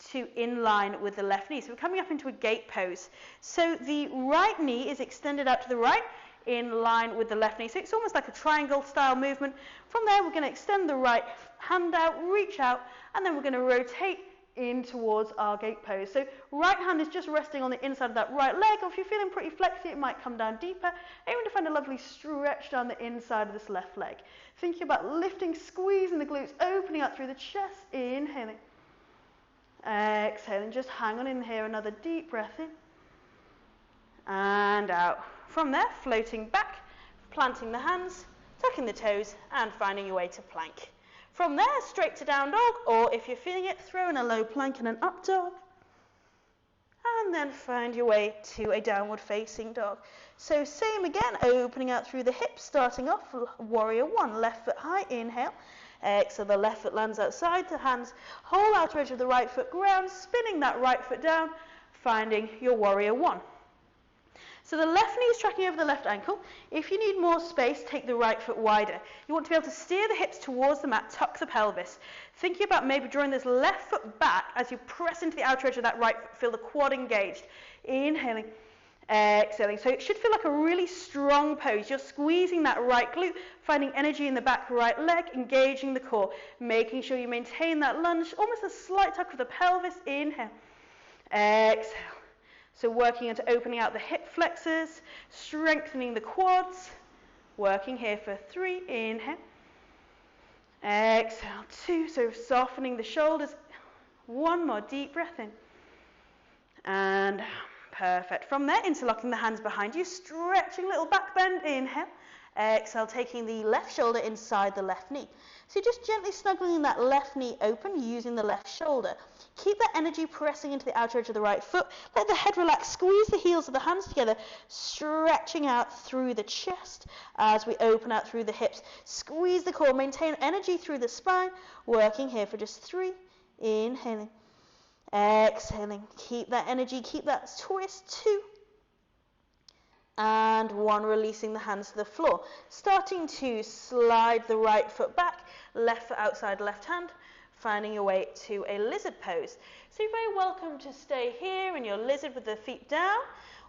to in line with the left knee. So we're coming up into a gate pose. So the right knee is extended out to the right in line with the left knee. So it's almost like a triangle style movement. From there, we're going to extend the right hand out, reach out, and then we're going to rotate in towards our gate pose. So right hand is just resting on the inside of that right leg, or if you're feeling pretty flexy, it might come down deeper. Aiming to find a lovely stretch down the inside of this left leg. Thinking about lifting, squeezing the glutes, opening up through the chest, inhaling. Exhaling, just hang on in here, another deep breath in. And out. From there, floating back, planting the hands, tucking the toes, and finding your way to plank. From there, straight to down dog, or if you're feeling it, throw in a low plank and an up dog. And then find your way to a downward facing dog. So same again, opening out through the hips, starting off, warrior 1, left foot high, inhale. Exhale, the left foot lands outside, the hands, whole outer edge of the right foot ground, spinning that right foot down, finding your warrior 1. So the left knee is tracking over the left ankle. If you need more space, take the right foot wider. You want to be able to steer the hips towards the mat, tuck the pelvis. Thinking about maybe drawing this left foot back as you press into the outer edge of that right foot, feel the quad engaged. Inhaling, exhaling. So it should feel like a really strong pose. You're squeezing that right glute, finding energy in the back right leg, engaging the core, making sure you maintain that lunge, almost a slight tuck of the pelvis. Inhale, exhale. So working into opening out the hip flexors, strengthening the quads. Working here for 3, inhale. Exhale, 2, so softening the shoulders. 1 more deep breath in. And perfect. From there, interlocking the hands behind you, stretching little back bend, inhale. Exhale, taking the left shoulder inside the left knee. So just gently snuggling that left knee open using the left shoulder. Keep that energy pressing into the outer edge of the right foot. Let the head relax. Squeeze the heels of the hands together, stretching out through the chest as we open out through the hips. Squeeze the core. Maintain energy through the spine. Working here for just 3. Inhaling. Exhaling. Keep that energy. Keep that twist. 2. And 1, releasing the hands to the floor. Starting to slide the right foot back, left foot outside left hand, finding your way to a lizard pose. So you're very welcome to stay here in your lizard with the feet down,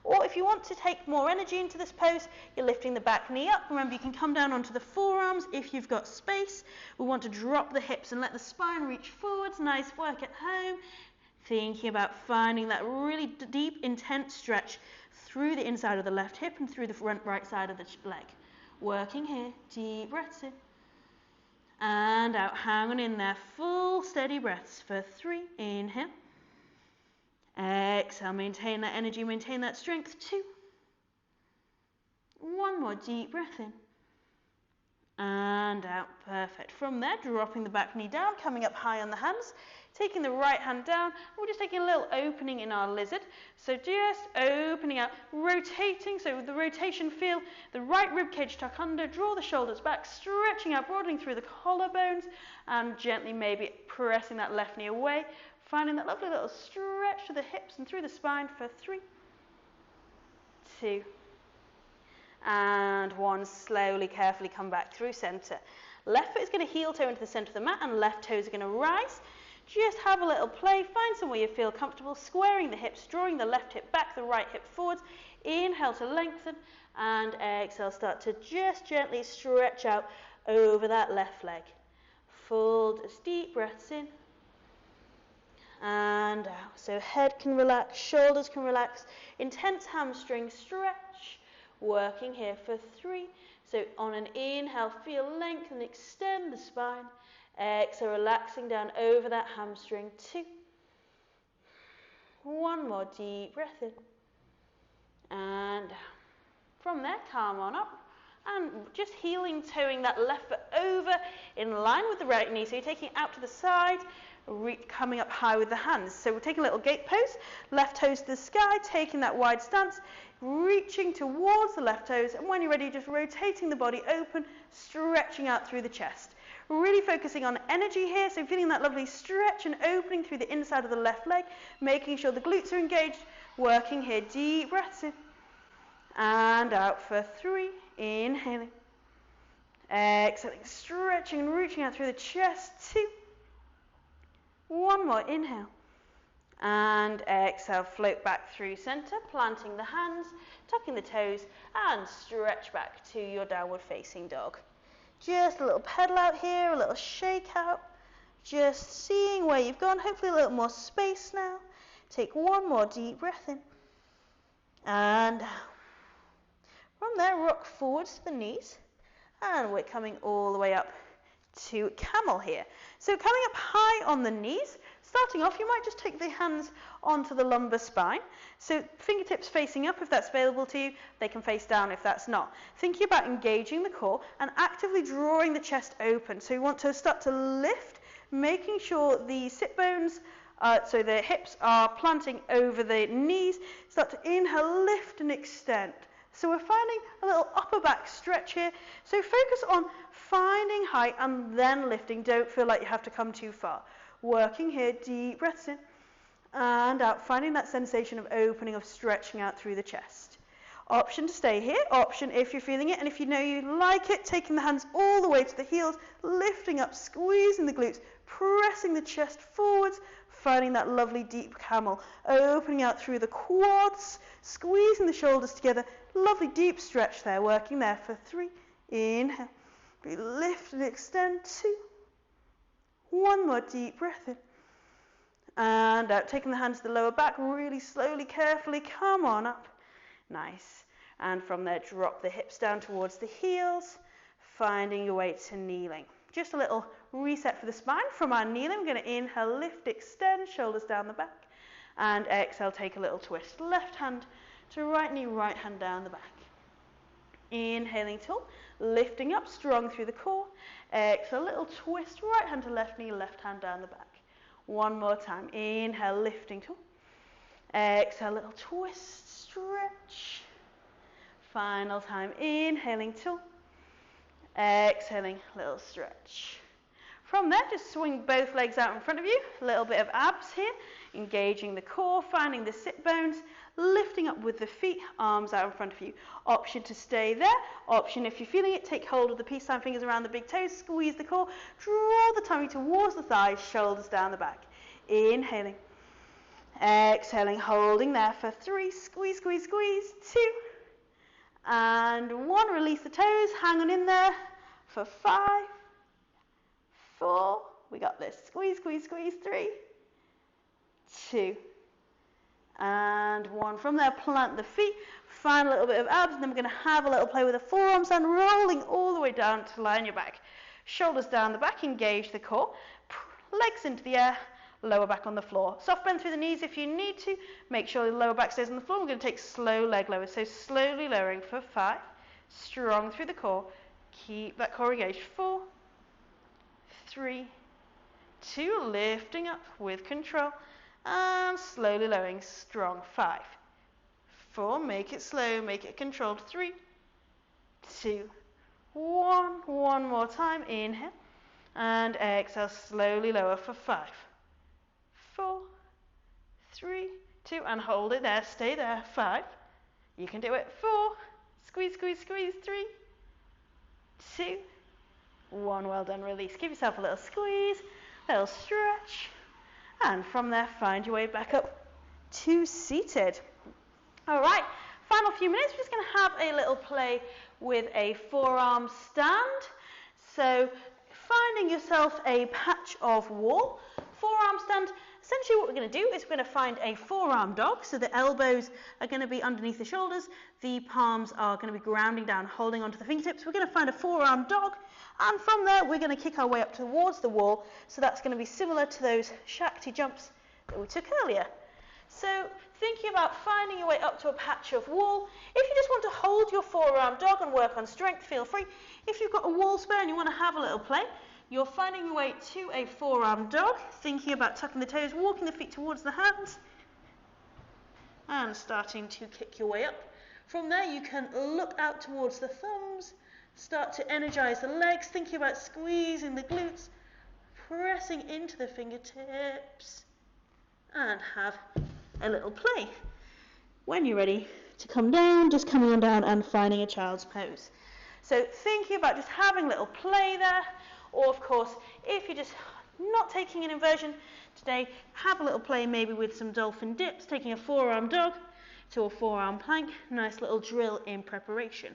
or if you want to take more energy into this pose, you're lifting the back knee up. Remember, you can come down onto the forearms if you've got space. We want to drop the hips and let the spine reach forwards. Nice work at home. Thinking about finding that really deep, intense stretch through the inside of the left hip and through the front right side of the leg. Working here, deep breaths in. And out, hang on in there, full steady breaths for 3, inhale. Exhale, maintain that energy, maintain that strength, 2. 1 more deep breath in. And out, perfect. From there, dropping the back knee down, coming up high on the hands. Taking the right hand down, we're just taking a little opening in our lizard. So just opening out, rotating, so with the rotation feel the right rib cage tuck under, draw the shoulders back, stretching out, broadening through the collarbones, and gently maybe pressing that left knee away, finding that lovely little stretch to the hips and through the spine for 3, 2, and 1. Slowly, carefully come back through center. Left foot is going to heel toe into the center of the mat, and left toes are going to rise. Just have a little play, find somewhere you feel comfortable, squaring the hips, drawing the left hip back, the right hip forwards. Inhale to lengthen, and exhale, start to just gently stretch out over that left leg. Full, just deep breaths in, and out. So head can relax, shoulders can relax, intense hamstring stretch, working here for 3. So on an inhale, feel length and extend the spine. Exhale, relaxing down over that hamstring. 2. 1 more deep breath in. And from there, calm on up. And just heeling, toeing that left foot over in line with the right knee. So you're taking it out to the side, coming up high with the hands. So we're taking a little gate pose. Left toes to the sky, taking that wide stance, reaching towards the left toes. And when you're ready, just rotating the body open, stretching out through the chest. Really focusing on energy here, so feeling that lovely stretch and opening through the inside of the left leg, making sure the glutes are engaged, working here, deep breaths in, and out for 3, inhaling, exhaling, stretching and reaching out through the chest, 2, 1 more, inhale, and exhale, float back through center, planting the hands, tucking the toes, and stretch back to your downward facing dog. Just a little pedal out here, a little shake out. Just seeing where you've gone. Hopefully a little more space now. Take 1 more deep breath in. And from there, rock forwards to the knees. And we're coming all the way up to camel here. So coming up high on the knees. Starting off, you might just take the hands onto the lumbar spine. So fingertips facing up if that's available to you. They can face down if that's not. Thinking about engaging the core and actively drawing the chest open. So you want to start to lift, making sure the sit bones, so the hips are planting over the knees. Start to inhale, lift and extend. So we're finding a little upper back stretch here. So focus on finding height and then lifting. Don't feel like you have to come too far. Working here, deep breaths in and out, finding that sensation of opening, of stretching out through the chest. Option to stay here, option if you're feeling it, and if you know you like it, taking the hands all the way to the heels, lifting up, squeezing the glutes, pressing the chest forwards, finding that lovely deep camel, opening out through the quads, squeezing the shoulders together, lovely deep stretch there, working there for 3, inhale, lift and extend, 2, 1 more deep breath in, And out, taking the hands to the lower back, really slowly, carefully, come on up. Nice. And from there, drop the hips down towards the heels, finding your way to kneeling. Just a little reset for the spine. From our kneeling, we're going to inhale, lift, extend, shoulders down the back. And exhale, take a little twist. Left hand to right knee, right hand down the back. Inhaling tall, lifting up, strong through the core. Exhale, little twist, right hand to left knee, left hand down the back. One more time. Inhale, lifting tall. Exhale, little twist, stretch. Final time. Inhaling tall. Exhaling, little stretch. From there, just swing both legs out in front of you. A little bit of abs here. Engaging the core, finding the sit bones. Lifting up with the feet, arms out in front of you. Option to stay there. Option, if you're feeling it, take hold of the peace sign fingers around the big toes, squeeze the core, draw the tummy towards the thighs, shoulders down the back. Inhaling. Exhaling, holding there for 3. Squeeze, squeeze, squeeze. 2. And 1. Release the toes, hang on in there for 5. 4. We got this. Squeeze, squeeze, squeeze. 3. 2. And 1. From there, plant the feet, find a little bit of abs, and then we're going to have a little play with the forearms and rolling all the way down to lie on your back. Shoulders down the back, engage the core, legs into the air, lower back on the floor. Soft bend through the knees if you need to. Make sure the lower back stays on the floor. We're going to take slow leg lowers, so slowly lowering for 5. Strong through the core. Keep that core engaged. 4, 3, 2, lifting up with control. And slowly lowering, strong. 5, 4, make it slow, make it controlled. 3, 2, 1. One more time. Inhale. And exhale, slowly lower for 5, 4, 3, 2, and hold it there. Stay there. 5. You can do it. 4. Squeeze, squeeze, squeeze. 3, 2, 1. Well done. Release. Give yourself a little squeeze, little stretch. And from there, find your way back up to seated. All right, final few minutes. We're just going to have a little play with a forearm stand. So finding yourself a patch of wall. Forearm stand, essentially what we're going to do is we're going to find a forearm dog. So the elbows are going to be underneath the shoulders. The palms are going to be grounding down, holding onto the fingertips. We're going to find a forearm dog. And from there, we're going to kick our way up towards the wall. So that's going to be similar to those Shakti jumps that we took earlier. So thinking about finding your way up to a patch of wall. If you just want to hold your forearm dog and work on strength, feel free. If you've got a wall spare and you want to have a little play, you're finding your way to a forearm dog, thinking about tucking the toes, walking the feet towards the hands, and starting to kick your way up. From there, you can look out towards the thumbs, start to energize the legs, thinking about squeezing the glutes, pressing into the fingertips, and have a little play. When you're ready to come down, just coming on down and finding a child's pose. So thinking about just having a little play there, or of course, if you're just not taking an inversion today, have a little play maybe with some dolphin dips, taking a forearm dog to a forearm plank, nice little drill in preparation.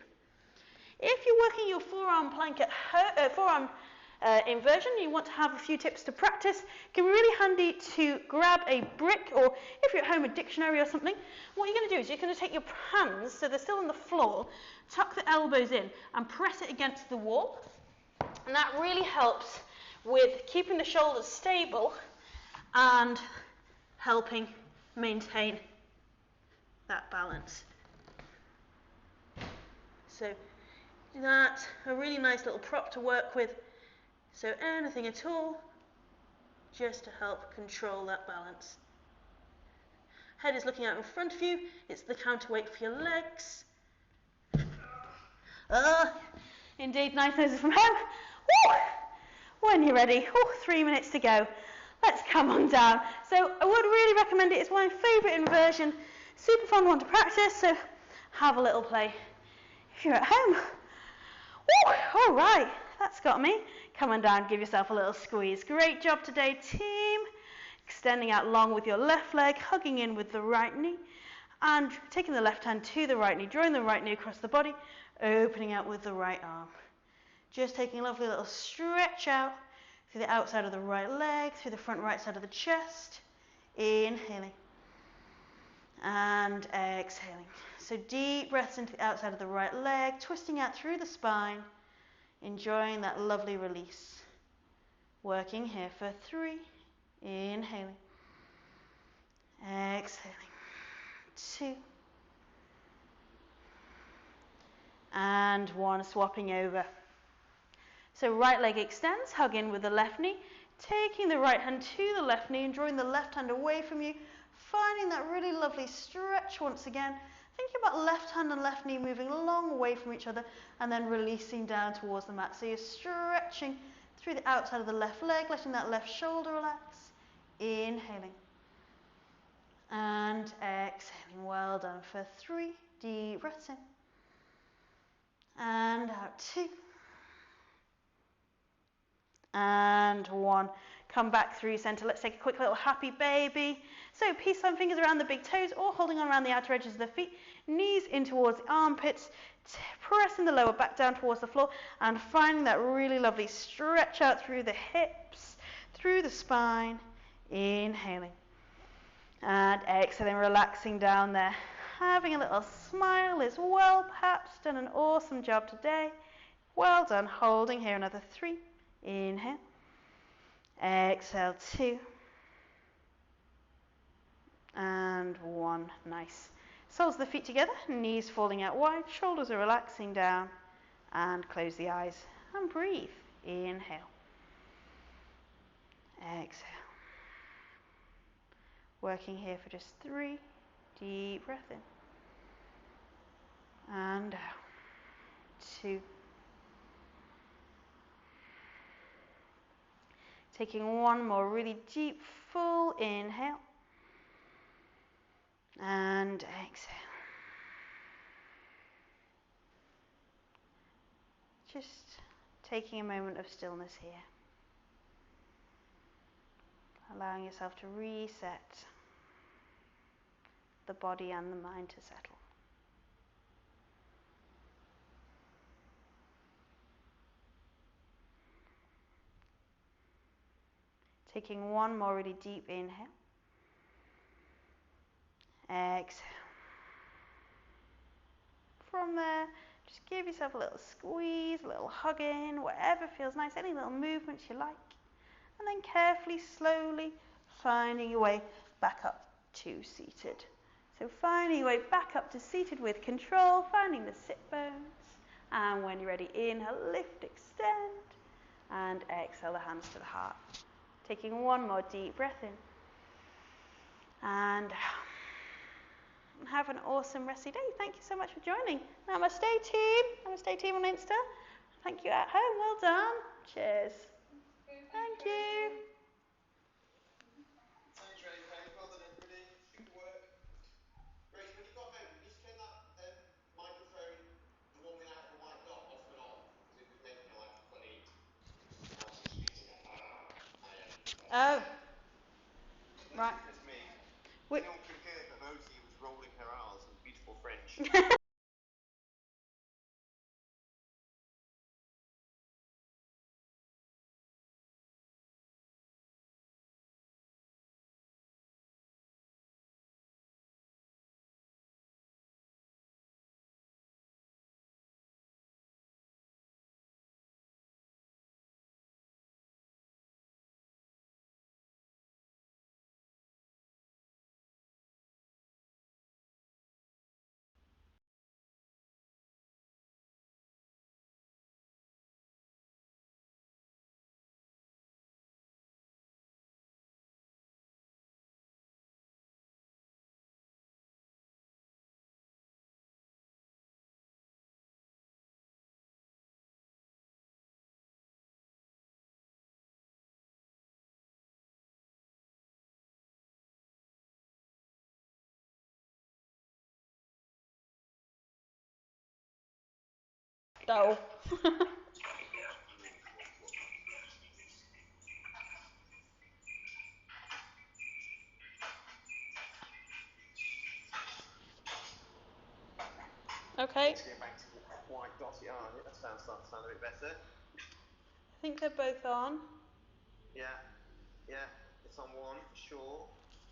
If you're working your forearm plank at inversion, you want to have a few tips to practice. It can be really handy to grab a brick, or if you're at home, a dictionary or something. What you're going to do is you're going to take your hands, so they're still on the floor, tuck the elbows in and press it against the wall. And that really helps with keeping the shoulders stable and helping maintain that balance. So that's a really nice little prop to work with. So anything at all, just to help control that balance. Head is looking out in front of you. It's the counterweight for your legs. Indeed, nice noses from home. Woo! When you're ready, 3 minutes to go. Let's come on down. So I would really recommend it. It's my favourite inversion. Super fun one to practice, so have a little play if you're at home. Woo! All right, that's got me. Come on down, give yourself a little squeeze. Great job today, team. Extending out long with your left leg, hugging in with the right knee, and taking the left hand to the right knee, drawing the right knee across the body, opening out with the right arm. Just taking a lovely little stretch out through the outside of the right leg, through the front right side of the chest. Inhaling. And exhaling. So deep breaths into the outside of the right leg, twisting out through the spine, enjoying that lovely release. Working here for 3. Inhaling. Exhaling. 2. And 1. Swapping over. So right leg extends, hug in with the left knee, taking the right hand to the left knee and drawing the left hand away from you, finding that really lovely stretch once again. Thinking about left hand and left knee moving a long way from each other and then releasing down towards the mat. So you're stretching through the outside of the left leg, letting that left shoulder relax. Inhaling. And exhaling. Well done for 3. Deep breaths in. And out. 2. And 1. Come back through center. Let's take a quick little happy baby. So peace sign fingers around the big toes or holding on around the outer edges of the feet. Knees in towards the armpits. Pressing the lower back down towards the floor and finding that really lovely stretch out through the hips, through the spine. Inhaling. And exhaling, relaxing down there. Having a little smile as well, perhaps. Done an awesome job today. Well done. Holding here another 3. Inhale. Exhale. 2. And 1. Nice. Soles of the feet together, knees falling out wide, shoulders are relaxing down. And close the eyes and breathe. Inhale. Exhale. Working here for just 3. Deep breath in. And out. 2. Taking 1 more really deep, full inhale. And exhale. Just taking a moment of stillness here. Allowing yourself to reset the body and the mind to settle. Taking 1 more really deep inhale. Exhale. From there, just give yourself a little squeeze, a little hug in, whatever feels nice, any little movements you like. And then carefully, slowly, finding your way back up to seated. So finding your way back up to seated with control, finding the sit bones. And when you're ready, inhale, lift, extend. And exhale the hands to the heart. Taking 1 more deep breath in. And have an awesome resty day. Thank you so much for joining. Namaste team. Namaste team on Insta. Thank you at home. Well done. Cheers. Thank you. Thanks, Ray. Well done, everybody. Good work. Grace, when you got home, you just turn that microphone, the one without the white dot, off and on, because it was making a funny sound speaking. Oh. Right. It's me. No one could hear that Rosie was rolling her R's in beautiful French. Dull. Okay. Let's get back to the white dotty R. That sounds starting to sound a bit better. I think they're both on. Yeah, it's on 1 for sure.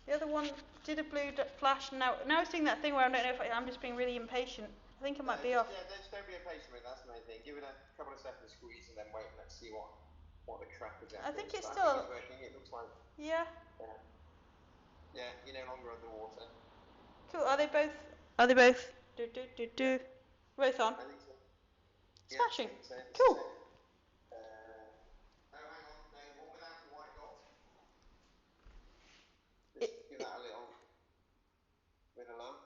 The other one did a blue flash, and now it's doing that thing where I don't know if I'm just being really impatient. I think I might be off. Yeah, just don't be impatient with it, that's the main thing. Give it a couple of seconds squeeze and then wait and let's see what the crap is at. I think it's I still... think it's working, it looks like... Yeah. Yeah, you're no longer underwater. Cool, are they both... Do. Both on? I think so. Smashing. Yeah, cool. Oh, hang on, no, one without a white dot. Just give that a little love.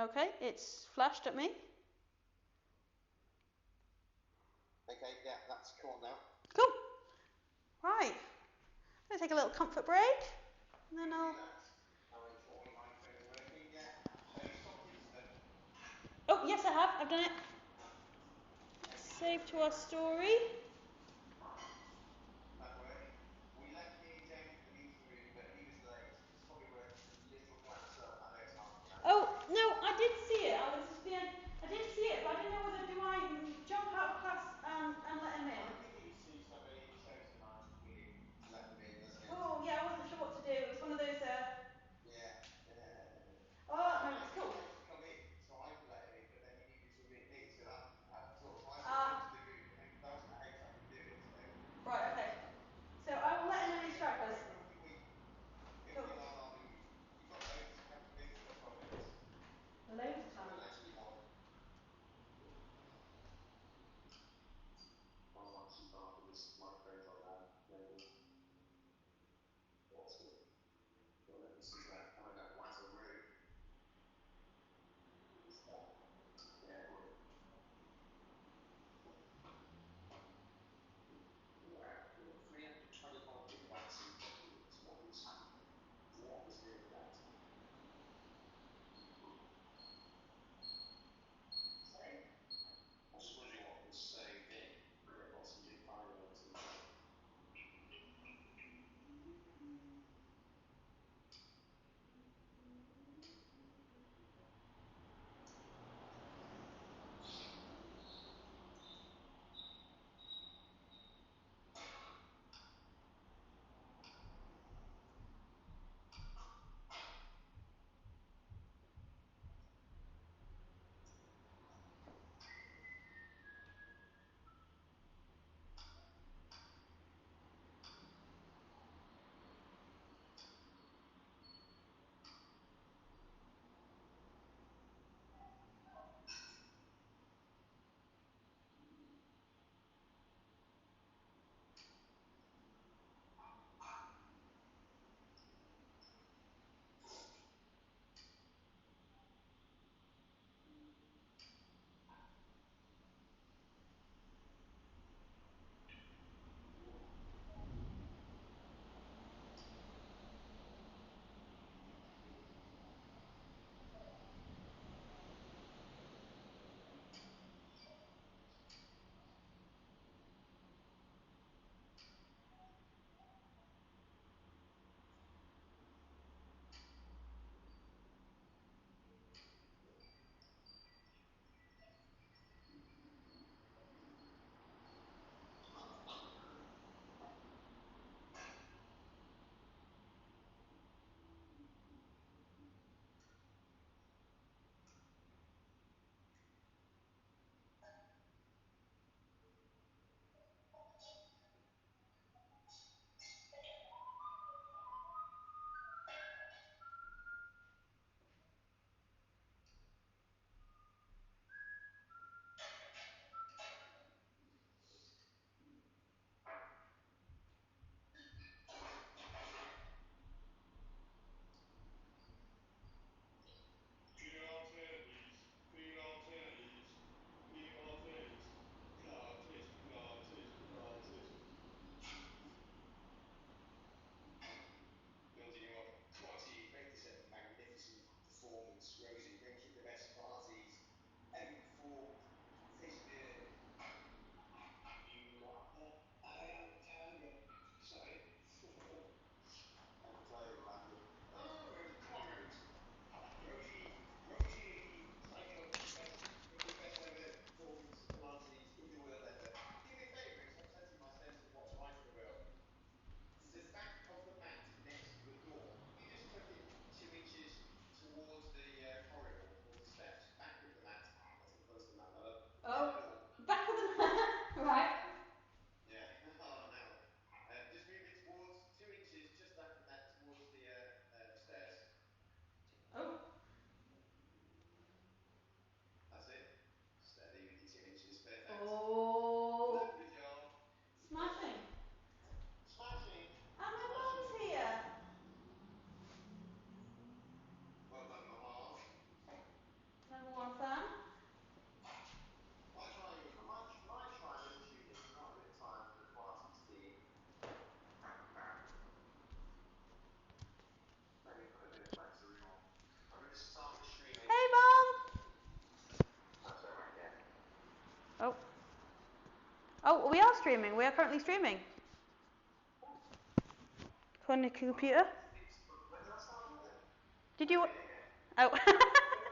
Okay, it's flashed at me. Okay, yeah, that's cool now. Cool. Right. I'm going to take a little comfort break. And then I'll... I'll make sure all your microphones are working, yeah. Have you stopped Insta? Oh, yes I have. I've done it. Save to our story. That worked. We let Kenny down to the meeting room, but he was late. It's probably worth just a little glance up. I know it's hard to Oh, no, I did see it, Alex. I did see it, but I didn't know whether do I jump out of class and let him in. I think it sees somebody, it shows a nice willing to let them in, doesn't it? Oh, yeah, I wasn't sure what to do. It was one of those, Yeah. Oh, no, it's cool. I to come in, so I could let him in, but then he needed to admit me, so that sort of, I sort of into the room, and that was about how I could do it, so. Right, okay. So I will let him in his trackers. Cool. You've got loads, how many minutes? You've got 12 minutes. Loads of time. Well, actually more. I'll actually start with this microphone on there, maybe. What's it? Well, this is that, I don't want to room. Yeah, it would. Wow, 325 gigabytes in documents. What is doing that? Save? I was just wondering what was saved in. I've got some big file notes in there. Oh, we are streaming. We are currently streaming. On the computer. Did you? Oh.